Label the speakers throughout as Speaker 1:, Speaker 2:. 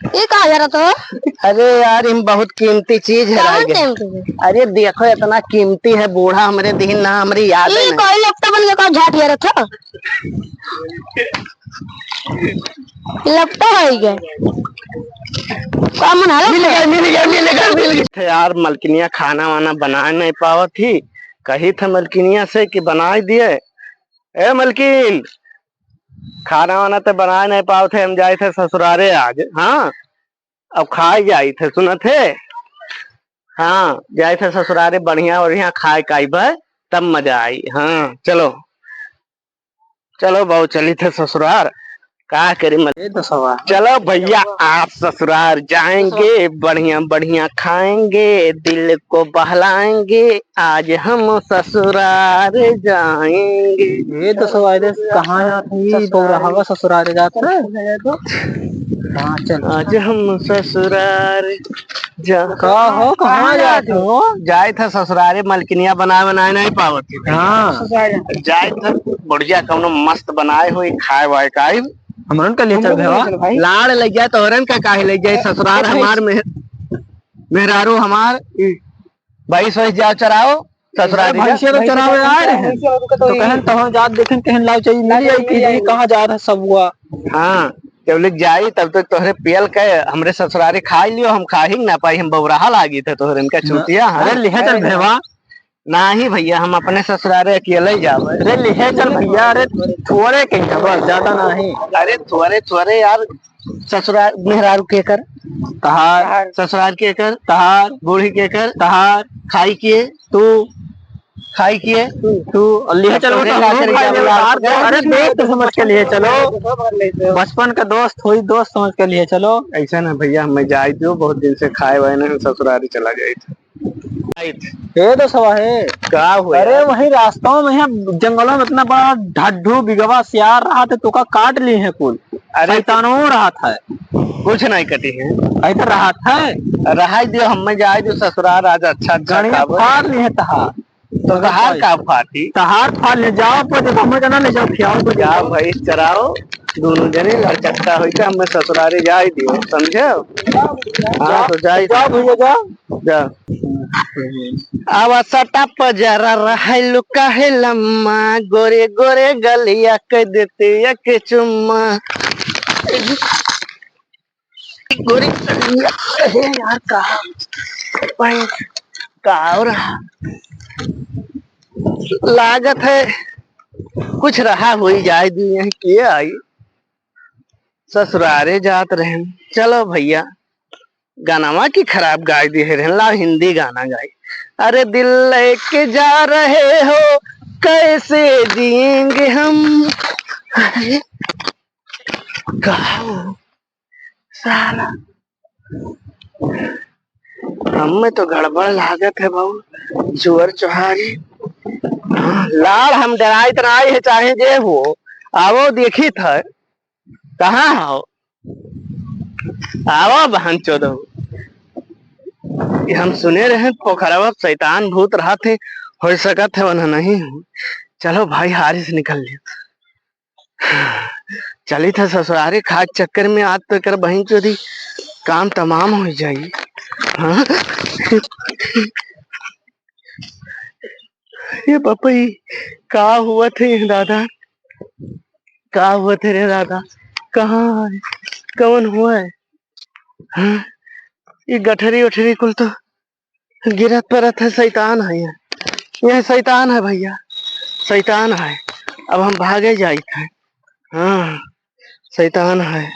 Speaker 1: ये कहा जा रहा था?
Speaker 2: अरे यार इन बहुत कीमती चीज है। अरे देखो इतना कीमती है, बूढ़ा हमारे दिन ना हमारी याद है।
Speaker 1: कोई लपटा बन गया झाट जा रहा था। लपटा है क्या?
Speaker 2: मिल गया यार। मलकिनिया खाना वाना बना नहीं पावा थी, कही था मलकिनिया से कि बना दिए। ए मलकिन, खाना वाना तो बना नहीं पाओ थे, हम जाए थे ससुरारे आज। हाँ अब खाए जाए थे, सुना थे। हाँ जाए थे ससुरारे, बढ़िया बढ़िया खाए काई तब मजा आई। हाँ चलो चलो बहु, चली थे ससुरार, क्या करे
Speaker 3: तो सवाल।
Speaker 2: चलो भैया आप ससुराल जाएंगे, बढ़िया बढ़िया खाएंगे, दिल को बहलाएंगे, आज हम ससुराल जाएंगे।
Speaker 3: ये तो सवाल कहाँ जाते ससुराल जाते हैं।
Speaker 2: आज हम ससुराल
Speaker 3: कहाँ जाते हो?
Speaker 2: जाए था ससुरारे, मलकिनिया बनाए बनाए नहीं पावत थी।
Speaker 3: हाँ
Speaker 2: जाए था बढ़िया कौनो मस्त बनाए हुई खाए वाए का
Speaker 3: हमरन का लिए चल भाई।
Speaker 2: लाड़ लग जाए तो औरन का काहे लग जाए। ससुराल हमार मेहरारू हमार भाई सोच जाओ चराओ ससुराल
Speaker 3: भैंसिया तो चरावे आए हैं तो कहन तो जात देखें कहन लाओ चाहिए नहीं आई कि कहाँ जा रहा सब हुआ।
Speaker 2: हाँ जब लोग जाई तब तक तोहरे पियल के हमरे ससुरारी खा लियो, हम खा ही ना पाई, हम बौराहा लागी थे तोहरे इनका चूतिया।
Speaker 3: अरे लिहे चल भेवा।
Speaker 2: नहीं भैया हम अपने ससुरारे अकेले ही जाओ।
Speaker 3: अरे लिहे चल भैया। अरे थोड़े कहीं बस ज्यादा नहीं।
Speaker 2: अरे थोड़े थोड़े यार। ससुराल मेहरारू के कर
Speaker 3: तहार,
Speaker 2: ससुराल के कर
Speaker 3: तहार,
Speaker 2: बूढ़ी के कर
Speaker 3: तहार,
Speaker 2: खाई किए
Speaker 3: तू
Speaker 2: खाई किए
Speaker 3: तू लिहे चलो तो अरे देख तो समझ के लिए चलो, बचपन का दोस्त हुई दोस्त समझ के लिए चलो।
Speaker 2: ऐसा ना भैया हमें जाए दो, बहुत दिन से खाए वाए ना, ससुरारी चला जाए।
Speaker 3: ये तो सवा है
Speaker 2: क्या हुआ?
Speaker 3: अरे वही रास्ता में यहाँ जंगलों में इतना बड़ा ढड्ढू बिगवा सियार रहा था, तो का काट लिए है कुल। अरे तानो रहा था,
Speaker 2: कुछ नहीं कटी है,
Speaker 3: ऐसा रहा था।
Speaker 2: रहा दियो हमें जाए जो ससुराल आज अच्छा
Speaker 3: गणिया फाड़ लिए तहार।
Speaker 2: तो तहार का फाटी
Speaker 3: तहार फाड़ ले जाओ पर हमें जना ले जाओ खियाओ तो
Speaker 2: जाओ भाई चराओ दोनों जने लड़चक्का हो के हमें ससुरारी जाए दियो, समझे। हाँ तो जाए
Speaker 3: जाओ भैया जाओ
Speaker 2: जाओ। आवा सटा पजरा रहा लुका है लम्मा, गोरे गोरे गलिया के देते एक चुम्मा। गोरी यार का हो रहा लागत है कुछ रहा हो ही जाए दी किए आई ससुरारे जात रहे। चलो भैया गाना की खराब गाय दी है, ला हिंदी गाना गाई। अरे दिल लेके जा रहे हो कैसे जिएंगे हम। साला हमें तो गड़बड़ लागत है बहु जुअर चौहारी। लाड़ हम डराई तराई है चाहे जे हो, आवो देखी था कहाँ हो, आवो बहन चोदो। हम सुने रहे पोखरवा शैतान भूत रहा थे, हो सकत है वह नहीं हो। चलो भाई हारी से निकल लिया। चली था ससुरारी खाद चक्कर में आज तो कर बहन चोदी काम तमाम हो जाए। हाँ? ये पपई का हुआ थे दादा, का हुआ थे रे दादा, कहाँ है कौन हुआ है। हाँ? ये गठरी उठरी कुल तो गिरत परत है, शैतान है यह शैतान है भैया, शैतान है। अब हम भागे जाए थे। हाँ शैतान है,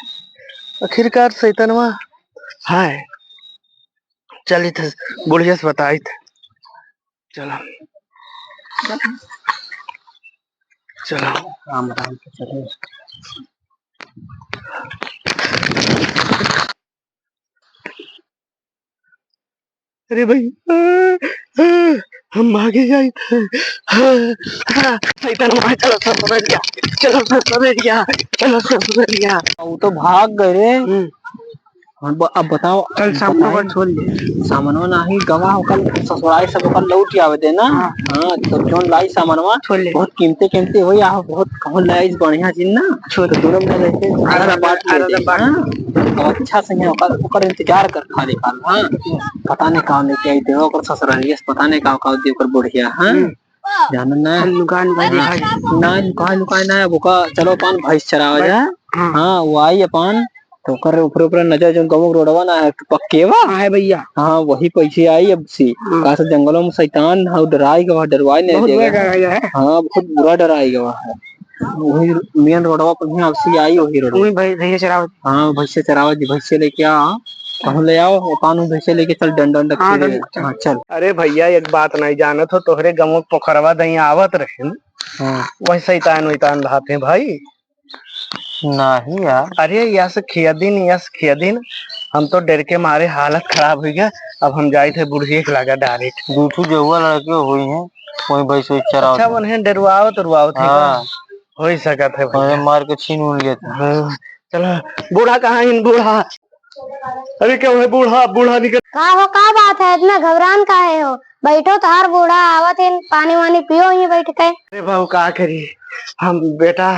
Speaker 2: आखिरकार शैतानवा है। चली थे बुढ़िया से बताई थे। चलो चलो
Speaker 3: राम राम के चले।
Speaker 2: अरे भाई हम भागे जाए थे। चलो ससुरिया, चलो ससुरिया, चलो ससुरिया।
Speaker 3: वो तो भाग गए रे। अब बताओ,
Speaker 2: कल शाम को छोड़
Speaker 3: सामानवा नाही गवा होकर ससुराल सब होकर लौट आवे दे ना। हाँ तो जोन लाई सामानवा
Speaker 2: छोड़ ले।
Speaker 3: बहुत कीमती होई आ, बहुत कहूं लाई बढ़िया चीज ना,
Speaker 2: छोड़।
Speaker 3: तो दोनों में लेके आधा बांट। हाँ अच्छा से यहाँ ओकर इंतजार कर खाली काल। हाँ पता नहीं कहाँ लेके आई दे ओकर ससुरालिया से, पता नहीं कहाँ दे ओकर बुढ़िया। हाँ जान ना
Speaker 2: दुकान भाई दिखा
Speaker 3: ना लुकाए ना बुका, चलो अपन भैंस चरावा जा। हाँ वो आई अपन तो कर ऊपर नजर जो गमक रोडवा ना है पक्केवा
Speaker 2: है भैया।
Speaker 3: हाँ वही पैसे आई अब से कहा से जंगलों में शैतान हाँ डराई गवा, डरवाई नहीं देगा। हाँ बहुत बुरा डराई गवा है, वही मेन रोडवा पर भी आपसी आई वही रोड
Speaker 2: भैया चराओ।
Speaker 3: हाँ भैंसे चरावा जी, भैंसे लेके आ कहूँ ले आओ कानू भैंसे लेके चल डंडा हाँ चल।
Speaker 2: अरे भैया एक बात नहीं जानत हो, तोहरे गमक पोखरवा दही आवत रहे वही शैतान वैतान रहते भाई।
Speaker 3: नहीं यार
Speaker 2: अरे यस खिया दिन हम तो डर के मारे हालत खराब हुई गया। अब हम जाए थे बुढ़िया के लगा डायरेक्ट
Speaker 3: दूठू जहुआ लड़के हुई है वही भैंस चराओ।
Speaker 2: अच्छा उन्हें डरवाओ
Speaker 3: हाँ
Speaker 2: हो ही सका थे
Speaker 3: मार के छीन उन लिया था।
Speaker 2: हाँ, चलो बूढ़ा कहाँ है बूढ़ा? अरे क्या है बूढ़ा निकल।
Speaker 1: का बात है, इतना घबरान काहे हो? बैठो तार बूढ़ा आवत है, पानी वानी पियो ही बैठ के।
Speaker 2: अरे बाबू का करी हम बेटा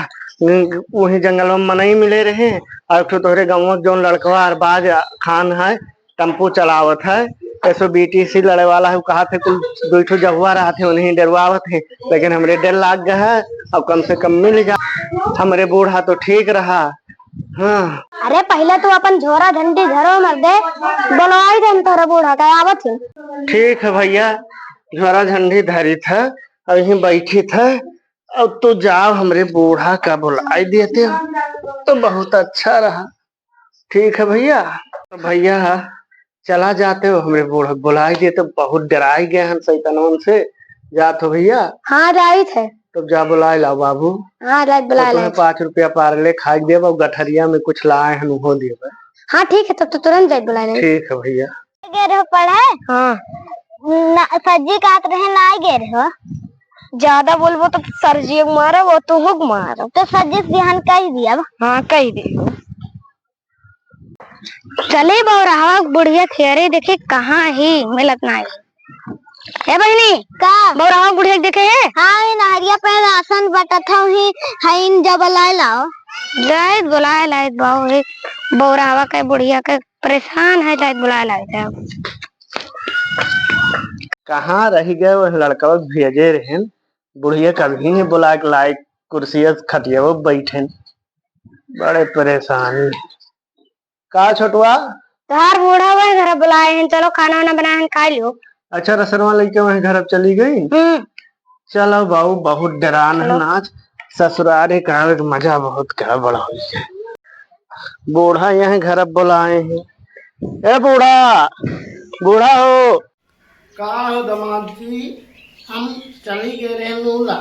Speaker 2: वही जंगल में मनई मिले रहे और तोहरे गाँव जो लड़कवा अरबाज खान है टेम्पो चलावत है, ऐसो बीटीसी लड़े वाला है, कहा थे कुल दो जहुआ रहा थे उन्हें डरवावत है, लेकिन हमरे डर लाग गया है। अब कम से कम मिल जा, हमरे बूढ़ा तो ठीक रहा। हाँ
Speaker 1: अरे पहले तू अपन झोरा झंडी घरों में दे, बोलवाई दे तोरा बूढ़ा का आवत है।
Speaker 2: ठीक है भैया, झोरा झंडी धरी था और यहीं बैठी था। अब तो जाओ हमरे बूढ़ा का बुलाई देते हो तो बहुत अच्छा रहा। ठीक है भैया, तो भैया चला जाते हो, हमरे बूढ़ा बुलाई दिए तो बहुत डराई गए हम शैतानवन से। जाते हो भैया?
Speaker 1: हाँ जाई थे।
Speaker 2: तो जा बुला लाओ बाबू।
Speaker 1: हाँ रात बुला ले।
Speaker 2: 5 रुपया पार्ले खाई देव और गठरिया में कुछ लाए हैं हो देव।
Speaker 1: हाँ ठीक है, तब तो तुरंत जाए बुला ले।
Speaker 2: ठीक है भैया।
Speaker 1: गे पढ़े हाँ सज्जी काट रहे ना गे रहे, ज्यादा बोलबो तो सरजी मारो वो तू हुक मारो, तो सज्जी बिहान कह दिया। हाँ कह दे। चले बौरा बुढ़िया खेरे देखे कहाँ ही मिलत ना है बहनी का बौरा बुढ़िया देखे है। हाँ नहरिया पे राशन बटत है जब लाए लाओ लाए बुलाए लाए बाबू एक बौरा के बुढ़िया के परेशान है लाए बुलाए लाए।
Speaker 2: कहाँ रह गए वो लड़का भेजे रहे बुढ़िया कभी नहीं बुला के लाए, कुर्सिया खटिया वो बैठे बड़े परेशानी। का छोटुआ
Speaker 1: तार बूढ़ा हुआ घर बुलाए हैं, चलो खाना वाना बनाए हैं खा लियो।
Speaker 2: अच्छा रसनवा लेके वहीं घर चली गई। चलो बाबू बहुत डरान है नाच ससुराल का मजा बहुत क्या बड़ा हो है। बूढ़ा यहाँ घर बुलाए हैं। ए बूढ़ा हो का हो दमाद जी, हम चली गए रहे लूला।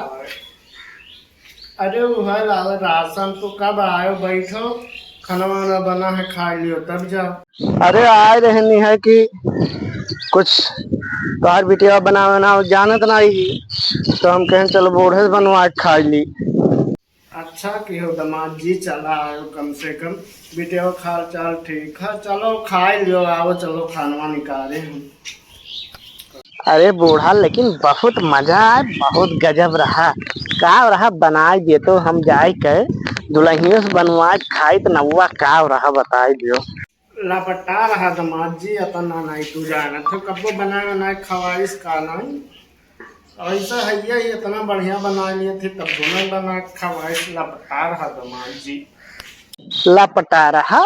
Speaker 2: अरे वो है राशन तो कब आयो, बैठो खाना वाना बना है खा लियो तब जाओ। अरे आए रहनी है कि कुछ बाहर बिटिया बना जानत नहीं तो हम कहें चलो बूढ़े बनवा खा ली। अच्छा की हो दमाद जी, चला आयो कम से कम बिटिया खाल चाल ठीक है, चलो खा लियो आओ चलो खानवा निकाले हम। अरे बूढ़ा लेकिन बहुत मजा आए, बहुत गजब रहा। का रहा बनाए दिए तो हम जाए के दुल्हनियों से बनवा खाई तो नौवा का रहा बताई दियो। लपटा रहा दमाद जी अपना नहीं तू जाना तो कब बना खवाइश का नहीं ऐसा है ही इतना बढ़िया बना लिए थे तब दोनों बना खवाइश लपटा रहा दमाद जी। लपटा रहा?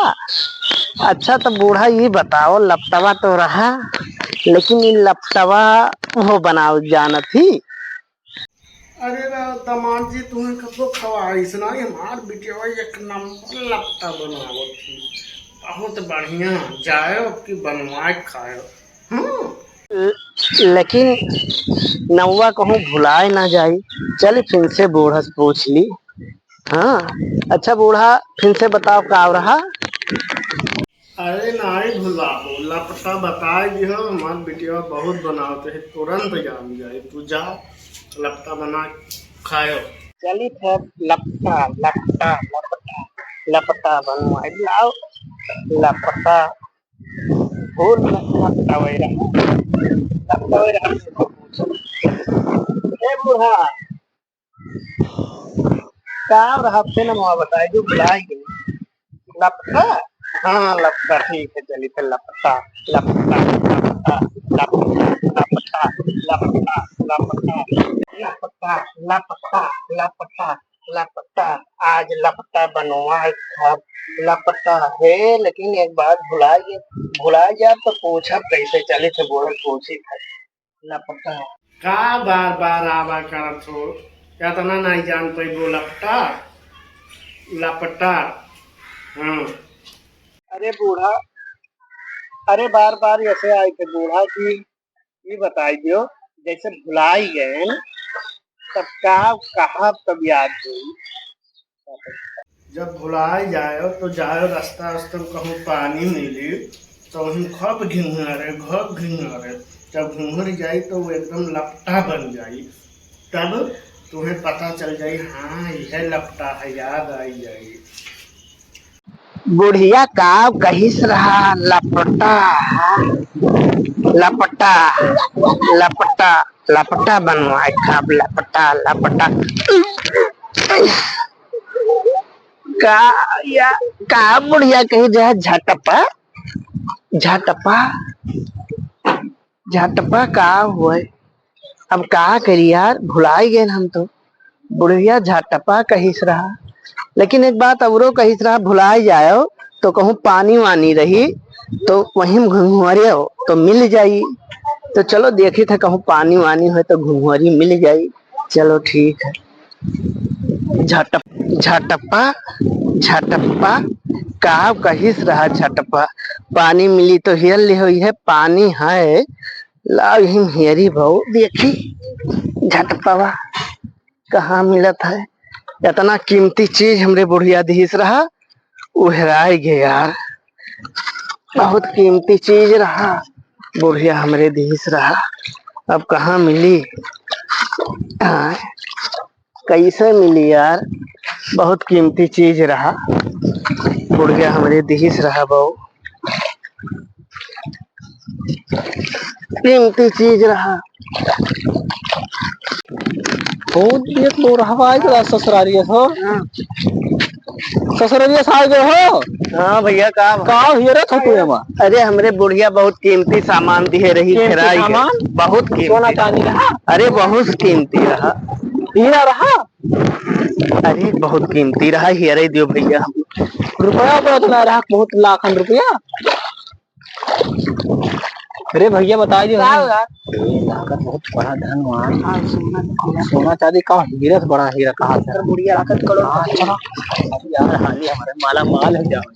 Speaker 2: अच्छा तो बूढ़ा ये बताओ लपटवा तो रहा लेकिन ये लपटवा वो बनाओ जाना थी। अरे दमाद जी तुम्हें कब खवाइश ना हमार बिटिया एक नंबर लपटा बनाओ थी, बहुत बढ़िया जाओ कि बनवा खाओ। लेकिन नौवा कहूँ भुलाए ना जाए, चल फिर से बूढ़ा से पूछ ली। हाँ अच्छा बूढ़ा फिर से बताओ का रहा। अरे नहीं भुलाओ लपटा बताए दी हो, हमारे बिटिया बहुत बनाते है तुरंत जान जाए, तू जा लपटा बना खाओ। चली फिर लपटा लपटा लपटा लपटा बनवाए लाओ लपटा फूल लपटावे रहा ए बूढ़ा का हफ्ते न मुआ बताए जो बुलाए गए लपटा। हाँ लपटा ठीक है चलिए फिर लपटा लपटा लपटा लपटा लपटा लपटा लपटा लपटा लपटा लपटा आज लपटा बनवा था लपटा है। लेकिन एक बात भुला गया तो पूछा कैसे चले थे बोल पूछी था लपटा का बार बार आवा करत हो इतना नहीं जान पाइबो लपटा लपटा। हाँ अरे बूढ़ा अरे बार बार ऐसे आए थे बूढ़ा की ये बताई दो जैसे भुलाई गए तब का कहा तब याद हुई। जब भुलाई जाए तो जाए रास्ता रास्ता कहूँ पानी मिली तो हम खूब घिंघरे जब घिंघर जाई तो वो एकदम लपटा बन जाई तब तुम्हें पता चल जाई हाँ यह लपटा है याद आई जाएगी। बुढ़िया का कहिस रहा लपटा लपटा लपटा लपटा बनवाए खाब लपटा लपटा का बुढ़िया कही जाए झटपा झटपा झटपा का हुए अब का करी यार भुलाई गए हम तो बुढ़िया झटपा कहिस रहा। लेकिन एक बात अवरो कहिस रहा भुलाई जाओ तो कहूँ पानी वानी रही तो वहीं घुंघुआरे हो तो मिल जाई तो चलो देखे थे कहूँ पानी वानी हो तो घुंघुआरी मिल जाई चलो ठीक है। झटपा झटपा का कहिस रहा झटपा पानी मिली तो हियर ले हुई है पानी है ला हियरी भाऊ देखी झटपा कहाँ मिलत है इतना कीमती चीज हमरे बुढ़िया दिस रहा वो हेराए गए यार बहुत कीमती चीज रहा बुढ़िया हमरे दिस रहा अब कहाँ मिली कैसे मिली यार बहुत कीमती चीज रहा बुढ़िया हमरे दिस रहा बहु कीमती चीज रहा।
Speaker 3: ये तो रहा ससुरारिया हो ससुरारिया साल गए हो।
Speaker 2: हाँ भैया का
Speaker 3: हियरत हो तू
Speaker 2: अरे हमरे बुढ़िया बहुत कीमती सामान दिए रही
Speaker 3: सामान
Speaker 2: बहुत
Speaker 3: सोना चांदी रहा
Speaker 2: अरे बहुत कीमती रहा
Speaker 3: हीरा रहा
Speaker 2: अरे बहुत कीमती रहा हीरे दियो भैया
Speaker 3: रुपया तो ना रहा बहुत लाखन रुपया। अरे भैया बता दियो लागत बहुत बड़ा धन वहाँ सोना चांदी का हीरा बड़ा हीरा कहा था बुढ़िया लागत करो यार हाली हमारे माला माल है
Speaker 2: यार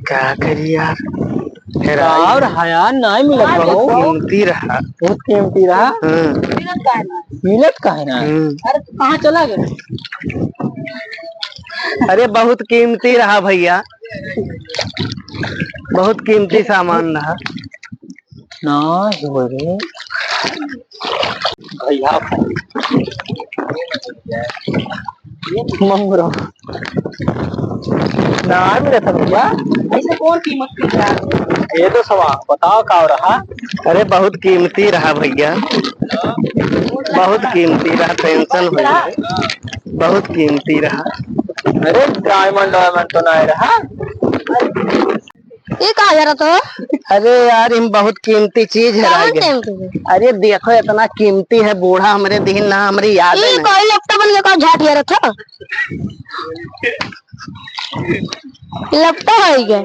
Speaker 2: क्या करी यार
Speaker 3: और हया नहीं मिलत
Speaker 2: बहुत कीमती रहा
Speaker 3: बहुत कीमती रहा मिलत का है ना अरे कहाँ चला गया
Speaker 2: अरे बहुत कीमती रहा भैया बहुत कीमती सामान रहा
Speaker 3: ना हो रे भैया मंगरो ना मिला था भैया ऐसे कौन कीमत की ये तो सवाल बताओ का रहा।
Speaker 2: अरे बहुत कीमती रहा भैया बहुत कीमती रहा टेंशन हो गई बहुत कीमती रहा।
Speaker 3: अरे डायमंड तो नहीं रहा
Speaker 1: ये कहा जा रहा तो
Speaker 2: अरे यार इन बहुत कीमती चीज है अरे देखो इतना कीमती है बूढ़ा हमारे दिन ना हमारी याद है
Speaker 1: कोई लपटा बन गया झाट जा रहा था लपटा हो गया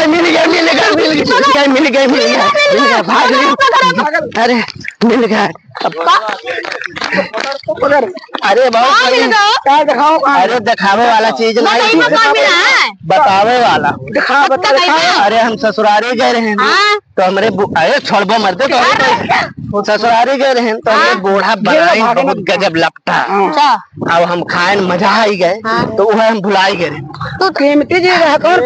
Speaker 2: मिल गया भाग अरे मिल गया अरे बहुत अरे दिखावे वाला चीज नहीं बतावे वाला अरे हम ससुरारी गए रहे तो हमरे अरे छोड़बो मर दे तो ससुरारी गए रहे तो हमरे बूढ़ा बनाई बहुत गजब लपटा अब हम खाए मजा आई गए तो वह हम भुलाई गए
Speaker 1: तो कीमती चीज है कौन